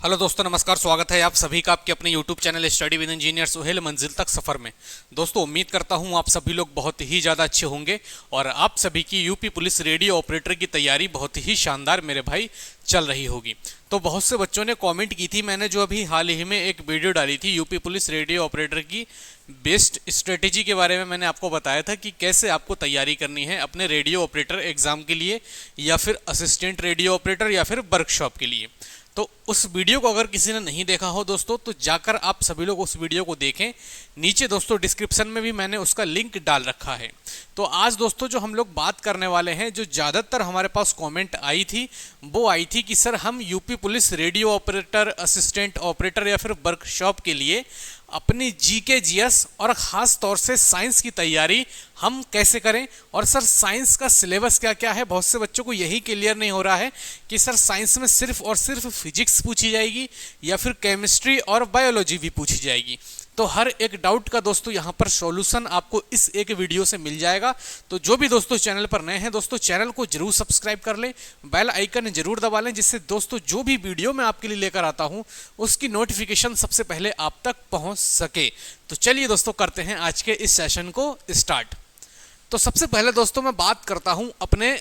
Hello दोस्तों, नमस्कार। स्वागत है आप सभी का आपके अपने YouTube channel study with engineer Suhel मंजिल तक सफ़र में। दोस्तों, उम्मीद करता हूं आप सभी लोग बहुत ही ज़्यादा अच्छे होंगे और आप सभी की यूपी पुलिस रेडियो ऑपरेटर की तैयारी बहुत ही शानदार मेरे भाई चल रही होगी। तो बहुत से बच्चों ने कमेंट की थी, मैंने जो अभी हाल ही में एक वीडियो डाली थी यूपी पुलिस रेडियो ऑपरेटर की बेस्ट स्ट्रेटेजी के बारे में। मैंने आपको बताया था कि कैसे आपको तैयारी करनी है अपने रेडियो ऑपरेटर एग्ज़ाम के लिए, या फिर असिस्टेंट रेडियो ऑपरेटर, या फिर वर्कशॉप के लिए। तो उस वीडियो को अगर किसी ने नहीं देखा हो दोस्तों, तो जाकर आप सभी लोग उस वीडियो को देखें। नीचे दोस्तों डिस्क्रिप्शन में भी मैंने उसका लिंक डाल रखा है। तो आज दोस्तों जो हम लोग बात करने वाले हैं, जो ज़्यादातर हमारे पास कमेंट आई थी, वो आई थी कि सर हम UP police radio operator, assistant operator या फिर वर्कशॉप के लिए अपनी जीके जीएस और ख़ास तौर से साइंस की तैयारी हम कैसे करें, और सर साइंस का सिलेबस क्या क्या है। बहुत से बच्चों को यही क्लियर नहीं हो रहा है कि सर साइंस में सिर्फ और सिर्फ फिजिक्स पूछी जाएगी या फिर केमिस्ट्री और बायोलॉजी भी पूछी जाएगी। तो हर एक डाउट का दोस्तों यहाँ पर सॉल्यूशन आपको इस एक वीडियो से मिल जाएगा। तो जो भी दोस्तों चैनल पर नए हैं दोस्तों, चैनल को जरूर सब्सक्राइब कर लें, बेल आइकन जरूर दबा लें, जिससे दोस्तों जो भी वीडियो मैं आपके लिए लेकर आता हूँ उसकी नोटिफिकेशन सबसे पहले आप तक पहुँच सके। तो चलिए दोस्तों करते हैं आज के इस सेशन को स्टार्ट। तो सबसे पहले दोस्तों मैं बात करता हूँ अपने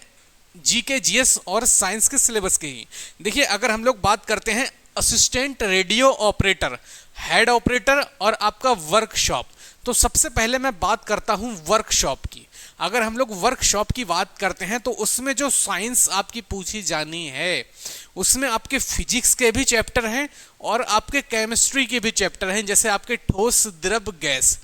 जीके जीएस और साइंस के सिलेबस की ही। देखिए, अगर हम लोग बात करते हैं assistant radio operator, head operator और आपका वर्कशॉप, तो सबसे पहले मैं बात करता हूं वर्कशॉप की। अगर हम लोग वर्कशॉप की बात करते हैं तो उसमें जो साइंस आपकी पूछी जानी है, उसमें आपके फिजिक्स के भी चैप्टर हैं और आपके केमिस्ट्री के भी चैप्टर हैं। जैसे आपके ठोस, द्रव, गैस,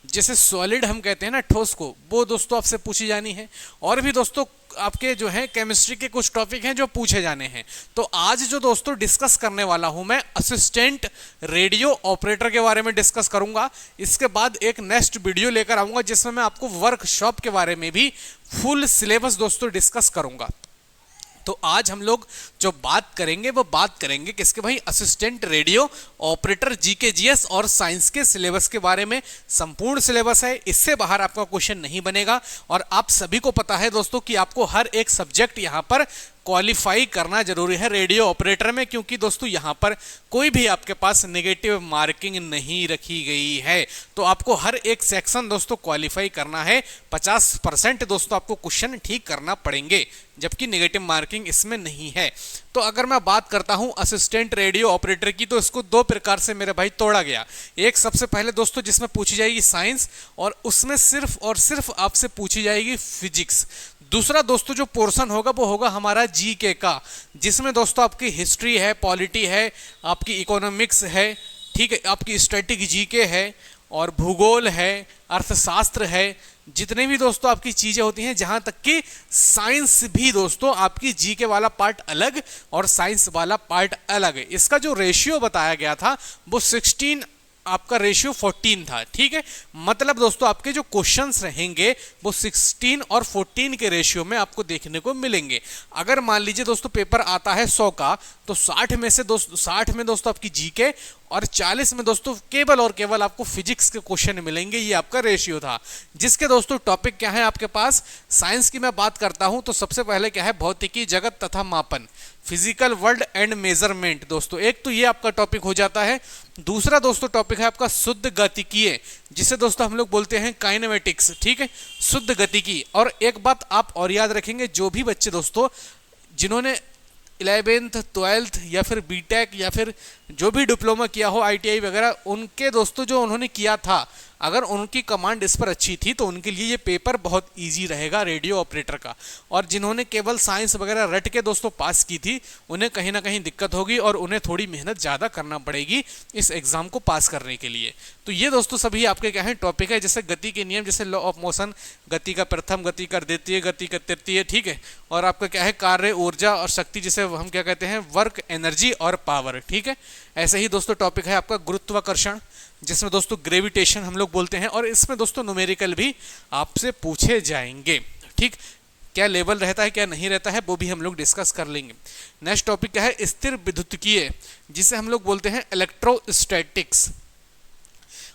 जैसे सॉलिड हम कहते हैं ना ठोस को, वो दोस्तों आपसे पूछी जानी है। और भी दोस्तों आपके जो है केमिस्ट्री के कुछ टॉपिक हैं जो पूछे जाने हैं। तो आज जो दोस्तों डिस्कस करने वाला हूं मैं असिस्टेंट रेडियो ऑपरेटर के बारे में डिस्कस करूंगा। इसके बाद एक नेक्स्ट वीडियो लेकर आऊंगा जिसमें मैं आपको वर्कशॉप के बारे में भी फुल सिलेबस दोस्तों डिस्कस करूंगा। तो आज हम लोग जो बात करेंगे वो बात करेंगे किसके भाई, assistant radio operator GK GS और साइंस के सिलेबस के बारे में। संपूर्ण सिलेबस है, इससे बाहर आपका क्वेश्चन नहीं बनेगा। और आप सभी को पता है दोस्तों कि आपको हर एक सब्जेक्ट यहां पर क्वालिफाई करना जरूरी है रेडियो ऑपरेटर में, क्योंकि दोस्तों यहां पर कोई भी आपके पास नेगेटिव मार्किंग नहीं रखी गई है। तो आपको हर एक सेक्शन दोस्तों क्वालिफाई करना है। 50% दोस्तों आपको क्वेश्चन ठीक करना पड़ेंगे, जबकि नेगेटिव मार्किंग इसमें नहीं है। तो अगर मैं बात करता हूं असिस्टेंट रेडियो ऑपरेटर की, तो इसको दो प्रकार से मेरे भाई तोड़ा गया। एक सबसे पहले दोस्तों जिसमें पूछी जाएगी साइंस, और उसमें सिर्फ और सिर्फ आपसे पूछी जाएगी फिजिक्स। दूसरा दोस्तों जो पोर्शन होगा वो होगा हमारा जीके का, जिसमें दोस्तों आपकी हिस्ट्री है, पॉलिटी है, आपकी इकोनॉमिक्स है, ठीक है, आपकी स्टैटिक जीके है, और भूगोल है, अर्थशास्त्र है। जितने भी दोस्तों आपकी चीजें होती हैं, जहां तक कि साइंस भी दोस्तों आपकी जीके वाला पार्ट अलग और साइंस वाला पार्ट अलग है। इसका जो रेशियो बताया गया था वो 16 आपका रेशियो 14 था, ठीक है। मतलब दोस्तों आपके जो क्वेश्चंस रहेंगे वो 16 और 14 के रेशियो में आपको देखने को मिलेंगे। अगर मान लीजिए दोस्तों पेपर आता है 100 का, तो 60 में से दोस्तों 60 में दोस्तों आपकी जीके और 40 में दोस्तों केवल और केवल आपको फिजिक्स के क्वेश्चन मिलेंगे। ये आपका रेशियो था, जिसके दोस्तों टॉपिक क्या है आपके पास। साइंस की मैं बात करता हूं तो सबसे पहले क्या है, भौतिकी, जगत तथा मापन, फिजिकल वर्ल्ड एंड मेजरमेंट दोस्तों, एक तो ये आपका टॉपिक हो जाता है। दूसरा दोस्तों टॉपिक है आपका शुद्ध गतिकीय, जिसे दोस्तों हम लोग बोलते हैं काइनेमेटिक्स, ठीक है, शुद्ध गतिकी। और एक बात आप और याद रखेंगे, जो भी बच्चे दोस्तों जिन्होंने 11th 12th या फिर बीटेक या फिर जो भी डिप्लोमा किया हो, आईटीआई वगैरह, उनके दोस्तों जो उन्होंने किया था, अगर उनकी कमांड इस पर अच्छी थी तो उनके लिए ये पेपर बहुत इजी रहेगा रेडियो ऑपरेटर का। और जिन्होंने केवल साइंस वगैरह रट के दोस्तों पास की थी, उन्हें कहीं ना कहीं दिक्कत होगी और उन्हें थोड़ी मेहनत ज़्यादा करना पड़ेगी इस एग्जाम को पास करने के लिए। तो ये दोस्तों सभी आपके क्या है टॉपिक है। जैसे गति के नियम, जैसे लॉ ऑफ मोशन, गति का प्रथम, गति का द्वितीय, गति का तृतीय, ठीक है। और आपका क्या है कार्य, ऊर्जा और शक्ति, जिसे हम क्या कहते हैं वर्क, एनर्जी और पावर, ठीक है। ऐसे ही दोस्तों टॉपिक है आपका गुरुत्वाकर्षण, जिसमें दोस्तों ग्रेविटेशन हम लोग बोलते हैं, और इसमें दोस्तों न्यूमेरिकल भी आपसे पूछे जाएंगे, ठीक। क्या लेवल रहता है क्या नहीं रहता है वो भी हम लोग डिस्कस कर लेंगे। नेक्स्ट टॉपिक क्या है, स्थिर विद्युतीय, जिसे हम लोग बोलते हैं इलेक्ट्रोस्टैटिक्स।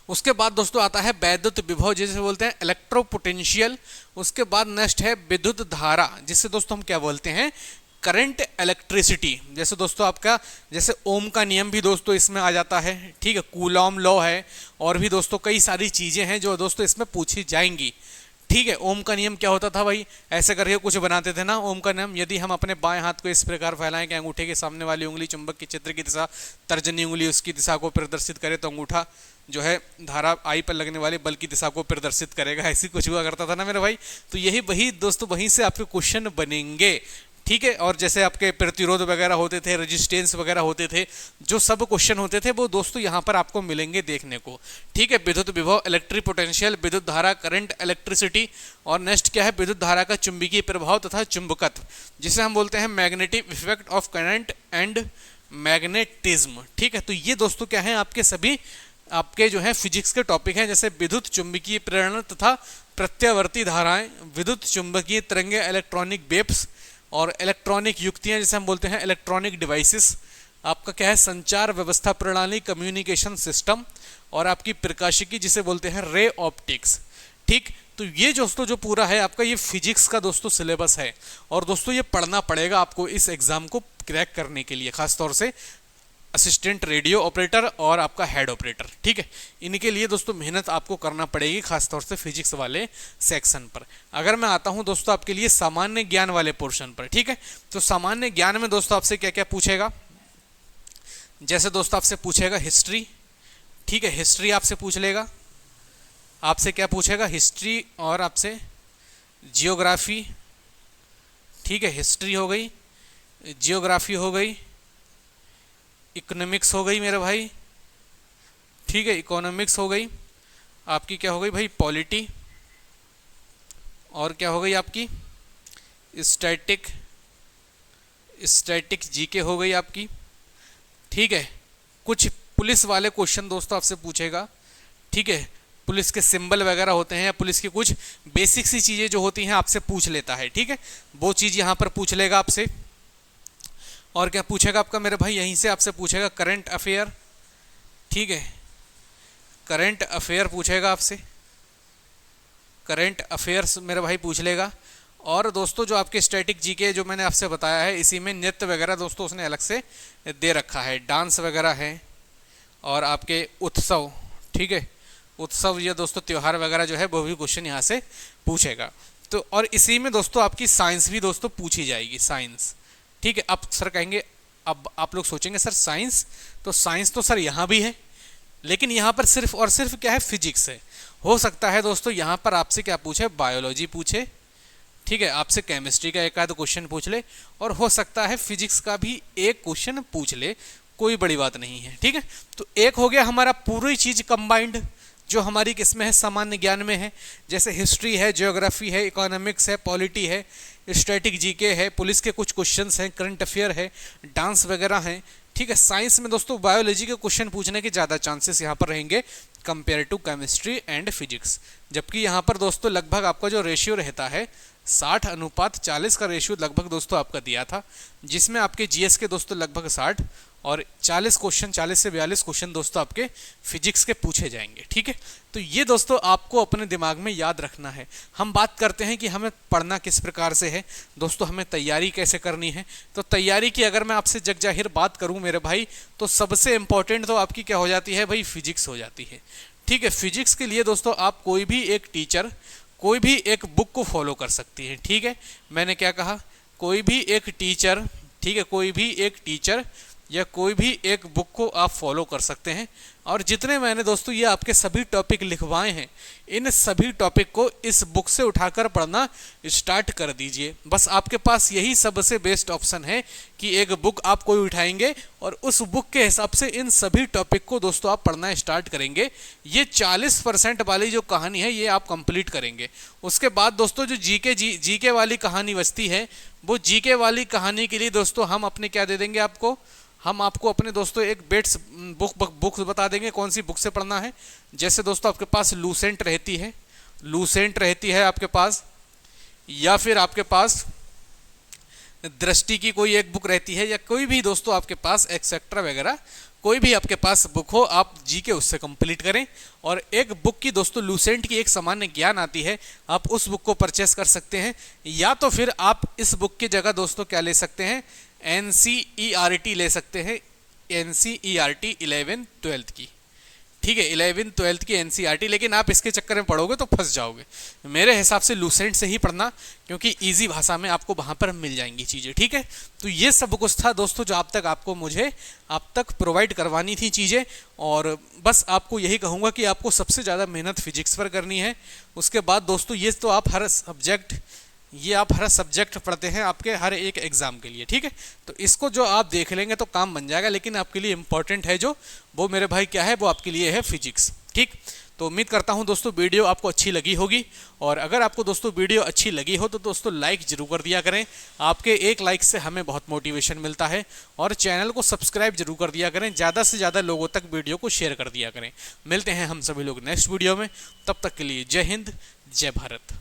उसके बाद दोस्तों आता है वैद्युत विभव, जिसे बोलते हैं इलेक्ट्रोपोटेंशियल। उसके बाद नेक्स्ट है विद्युत धारा, जिसे दोस्तों हम क्या बोलते हैं करंट इलेक्ट्रिसिटी, जैसे दोस्तों आपका जैसे ओम का नियम भी दोस्तों इसमें आ जाता है, ठीक है, कूलॉम लॉ है, और भी दोस्तों कई सारी चीजें हैं जो दोस्तों इसमें पूछी जाएंगी। ठीक है, ओम का नियम क्या होता था भाई, ऐसे करके कुछ बनाते थे ना। ओम का नियम, यदि हम अपने बाएं हाथ को इस प्रकार फैलाएं कि अंगूठे के सामने वाली उंगली चुंबक के चित्र की दिशा, तर्जनी उंगली उसकी दिशा को प्रदर्शित करे, तो अंगूठा जो है धारा आई पर लगने वाले बल की दिशा को प्रदर्शित करेगा। ऐसी कुछ हुआ करता था ना मेरे भाई। तो यही वही दोस्तों वहीं से आपके क्वेश्चन बनेंगे। ठीक है, और जैसे आपके प्रतिरोध वगैरह होते थे, रेजिस्टेंस वगैरह होते थे, जो सब क्वेश्चन होते थे वो दोस्तों यहाँ पर आपको मिलेंगे देखने को। ठीक है, विद्युत विभव, इलेक्ट्रिक पोटेंशियल, विद्युत धारा, करंट, इलेक्ट्रिसिटी, और नेक्स्ट क्या है, विद्युत धारा का चुंबकीय प्रभाव तथा चुंबकत्व, जिसे हम बोलते हैं magnetic effect of current and magnetism. ठीक है, तो ये दोस्तों क्या है, आपके सभी आपके जो है फिजिक्स के टॉपिक हैं, जैसे विद्युत चुंबकीय प्रेरण तथा प्रत्यावर्ती धाराएं, विद्युत चुंबकीय तरंगे, इलेक्ट्रॉनिक वेव्स, और इलेक्ट्रॉनिक युक्तियां जिसे हम बोलते हैं इलेक्ट्रॉनिक डिवाइसेस, आपका क्या है, संचार व्यवस्था प्रणाली, कम्युनिकेशन सिस्टम, और आपकी प्रकाशिकी जिसे बोलते हैं रे ऑप्टिक्स। ठीक, तो ये दोस्तों जो पूरा है आपका ये फिजिक्स का दोस्तों सिलेबस है, और दोस्तों ये पढ़ना पड़ेगा आपको इस एग्जाम को क्रैक करने के लिए, खासतौर से असिस्टेंट रेडियो ऑपरेटर और आपका हेड ऑपरेटर। ठीक है, इनके लिए दोस्तों मेहनत आपको करना पड़ेगी, खासतौर से फिजिक्स वाले सेक्शन पर। अगर मैं आता हूं दोस्तों आपके लिए सामान्य ज्ञान वाले पोर्शन पर, ठीक है, तो सामान्य ज्ञान में दोस्तों आपसे क्या क्या पूछेगा, जैसे दोस्तों आपसे पूछेगा हिस्ट्री। ठीक है, हिस्ट्री आपसे पूछ लेगा, आपसे क्या पूछेगा, हिस्ट्री, और आपसे जियोग्राफी। ठीक है, हिस्ट्री हो गई, जियोग्राफी हो गई, इकोनॉमिक्स हो गई मेरे भाई। ठीक है, इकोनॉमिक्स हो गई, आपकी क्या हो गई भाई, पॉलिटी, और क्या हो गई आपकी स्टैटिक जीके हो गई आपकी। ठीक है, कुछ पुलिस वाले क्वेश्चन दोस्तों आपसे पूछेगा। ठीक है, पुलिस के सिंबल वगैरह होते हैं, या पुलिस की कुछ बेसिक सी चीज़ें जो होती हैं आपसे पूछ लेता है। ठीक है, वो चीज़ यहाँ पर पूछ लेगा आपसे। और क्या पूछेगा आपका मेरे भाई, यहीं से आपसे पूछेगा करंट अफेयर। ठीक है, करंट अफेयर पूछेगा आपसे, करंट अफेयर्स मेरे भाई पूछ लेगा। और दोस्तों जो आपके स्टैटिक जीके जो मैंने आपसे बताया है, इसी में नृत्य वगैरह दोस्तों उसने अलग से दे रखा है, डांस वगैरह है, और आपके उत्सव। ठीक है, उत्सव ये दोस्तों त्यौहार वगैरह जो है वो भी क्वेश्चन यहाँ से पूछेगा। तो और इसी में दोस्तों आपकी साइंस भी दोस्तों पूछी जाएगी, साइंस। ठीक है, अब सर कहेंगे, अब आप लोग सोचेंगे सर साइंस, तो साइंस तो सर यहाँ भी है, लेकिन यहाँ पर सिर्फ और सिर्फ क्या है, फिजिक्स है। हो सकता है दोस्तों यहाँ पर आपसे क्या पूछे, बायोलॉजी पूछे। ठीक है, आपसे केमिस्ट्री का एक आध क्वेश्चन पूछ ले, और हो सकता है फिजिक्स का भी एक क्वेश्चन पूछ ले, कोई बड़ी बात नहीं है। ठीक है, तो एक हो गया हमारा पूरी चीज कंबाइंड, जो हमारी किसमें है, सामान्य ज्ञान में है, जैसे हिस्ट्री है, ज्योग्राफी है, इकोनॉमिक्स है, पॉलिटी है, स्टैटिक जीके है, पुलिस के कुछ क्वेश्चंस हैं, करंट अफेयर है, डांस वगैरह हैं। ठीक है, साइंस में दोस्तों बायोलॉजी के क्वेश्चन पूछने के ज़्यादा चांसेस यहाँ पर रहेंगे compare to chemistry and physics, जबकि यहाँ पर दोस्तों लगभग आपका जो रेशियो रहता है 60:40 का रेशियो लगभग दोस्तों आपका दिया था, जिसमें आपके जीएस के दोस्तों लगभग 60 और 40 क्वेश्चन, 40 से 42 क्वेश्चन दोस्तों आपके फिजिक्स के पूछे जाएंगे। ठीक है, तो ये दोस्तों आपको अपने दिमाग में याद रखना है। हम बात करते हैं कि हमें पढ़ना किस प्रकार से है दोस्तों, हमें तैयारी कैसे करनी है। तो तैयारी की अगर मैं आपसे जगजाहिर बात करूं मेरे भाई, तो सबसे इंपॉर्टेंट तो आपकी क्या हो जाती है भाई, फिजिक्स हो जाती है। ठीक है, फिजिक्स के लिए दोस्तों आप कोई भी एक टीचर, कोई भी एक बुक को फॉलो कर सकती है। ठीक है, मैंने क्या कहा, कोई भी एक टीचर, ठीक है, कोई भी एक टीचर या कोई भी एक बुक को आप फॉलो कर सकते हैं। और जितने मैंने दोस्तों ये आपके सभी टॉपिक लिखवाए हैं, इन सभी टॉपिक को इस बुक से उठाकर पढ़ना स्टार्ट कर दीजिए। बस आपके पास यही सबसे बेस्ट ऑप्शन है कि एक बुक आप कोई उठाएंगे और उस बुक के हिसाब से इन सभी टॉपिक को दोस्तों आप पढ़ना स्टार्ट करेंगे। ये 40% वाली जो कहानी है ये आप कंप्लीट करेंगे। उसके बाद दोस्तों जो जीके वाली कहानी बचती है, वो जीके वाली कहानी के लिए दोस्तों हम अपने क्या दे देंगे आपको, हम आपको अपने दोस्तों एक बेट्स बुक बता देंगे कौन सी बुक से पढ़ना है। जैसे दोस्तों आपके पास लूसेंट रहती है आपके पास, या फिर आपके पास दृष्टि की कोई एक बुक रहती है, या कोई भी दोस्तों आपके पास एक्सेट्रा वगैरह कोई भी आपके पास बुक हो, आप जीके उससे कंप्लीट करें। और एक बुक की दोस्तों लूसेंट की एक सामान्य ज्ञान आती है, आप उस बुक को परचेस कर सकते हैं। या तो फिर आप इस बुक की जगह दोस्तों क्या ले सकते हैं, NCERT ले सकते हैं, NCERT 11th-12th की, ठीक है, 11th-12th की NCERT। लेकिन आप इसके चक्कर में पढ़ोगे तो फंस जाओगे। मेरे हिसाब से लूसेंट से ही पढ़ना, क्योंकि इजी भाषा में आपको वहां पर मिल जाएंगी चीज़ें, ठीक है। तो ये सब कुछ था दोस्तों जो मुझे आप तक प्रोवाइड करवानी थी चीज़ें। और बस आपको यही कहूँगा कि आपको सबसे ज़्यादा मेहनत फिजिक्स पर करनी है। उसके बाद दोस्तों ये तो आप हर सब्जेक्ट पढ़ते हैं आपके हर एक एग्जाम के लिए, ठीक है। तो इसको जो आप देख लेंगे तो काम बन जाएगा। लेकिन आपके लिए इंपॉर्टेंट है जो, वो मेरे भाई क्या है, वो आपके लिए है फिजिक्स, ठीक। तो उम्मीद करता हूं दोस्तों वीडियो आपको अच्छी लगी होगी। और अगर आपको दोस्तों वीडियो अच्छी लगी हो तो दोस्तों लाइक जरूर कर दिया करें। आपके एक लाइक से हमें बहुत मोटिवेशन मिलता है। और चैनल को सब्सक्राइब जरूर कर दिया करें, ज़्यादा से ज़्यादा लोगों तक वीडियो को शेयर कर दिया करें। मिलते हैं हम सभी लोग नेक्स्ट वीडियो में, तब तक के लिए जय हिंद, जय भारत।